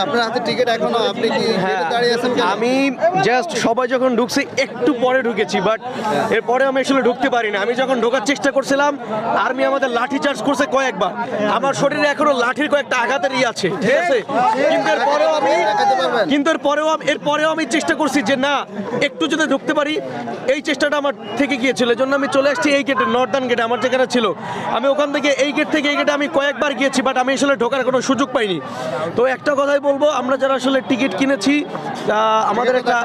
আপনার হাতে টিকিট এখনো, আপনি কি গেটে দাঁড়িয়ে আছেন কেন? আমি জাস্ট সবাই যখন ঢুকছে একটু পরে ঢুকেছি, বাট এরপরে আমি আসলে ঢুকতে পারি না। আমি যখন ঢোকার চেষ্টা করছিলাম আর্মি আমাদের লাঠি চার্জ করছে কয়েকবার। আমার শরীরে এখনো লাঠির কয়েকটা আঘাতের আছে, ঠিক আছে? কিন্তু এরপরেও আমি চেষ্টা করছি যে না, একটু যদি ঢুকতে পারি। এই চেষ্টাটা আমার থেকে গিয়েছিল, এই জন্য আমি চলে আসছি এই গেটে, নর্দার্ন গেটে আমার যেখানে ছিল। আমি ওখান থেকে এই গেট থেকে এই গেটে আমি কয়েকবার গিয়েছি, বাট আমি আসলে ঢোকার কোনো সুযোগ পাইনি। তো একটা কথাই বলবো, আমরা যারা আসলে টিকিট কিনেছি, আমাদের একটা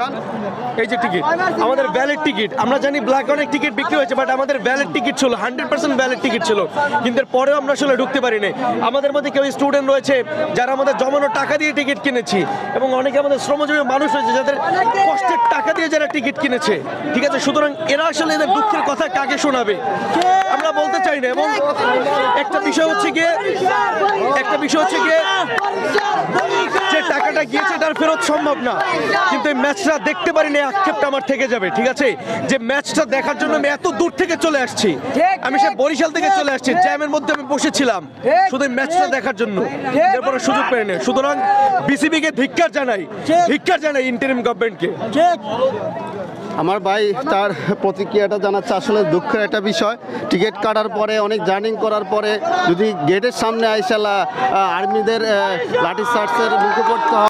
এই যে টিকিট, আমাদের ভ্যালিড টিকিট। আমরা জানি ব্ল্যাক অনেক টিকিট বিক্রি হয়েছে, বাট আমাদের ভ্যালিড টিকিট ছিল, 100% ভ্যালিড টিকিট ছিল। কিন্তু এরপরেও আমরা আসলে ঢুকতে পারিনি। আমাদের মধ্যে কেউ স্টুডেন্ট রয়েছে যারা আমাদের জমানো টাকা দিয়ে টিকিট কিনেছি, এবং অনেকে আমাদের শ্রমজীবী মানুষ রয়েছে যাদের কষ্টের টাকা দিয়ে যারা টিকিট কিনেছে, ঠিক আছে? সুতরাং এরা আসলে এদের দুঃখের কথা কাকে শোনাবে আমরা বলতে চাই না। এবং একটা বিষয় হচ্ছে গিয়ে যে টাকাটা গিয়েছে তার ফেরত সম্ভব না, কিন্তু এই ম্যাচটা দেখতে পারিনি, আক্ষেপটা আমার থেকে যাবে, ঠিক আছে? যে ম্যাচটা দেখার জন্য আমি এত দূর থেকে চলে আসছি, আমি সে বরিশাল থেকে চলে আসছি, জ্যামের মধ্যে আমি বসেছিলাম শুধু এই ম্যাচটা দেখার জন্য, এরপরে সুযোগ পাইনি। সুতরাং বিসিবিকে ধিক্কার জানাই ইন্টারিম গভর্নমেন্টকে। আমার ভাই তার প্রতিক্রিয়াটা জানাচ্ছে। আসলে দুঃখের একটা বিষয়, টিকিট কাটার পরে অনেক জার্নিং করার পরে যদি গেটের সামনে আইসালা আর্মিদের লাঠি চার্জের মুখে পড়তে হয়।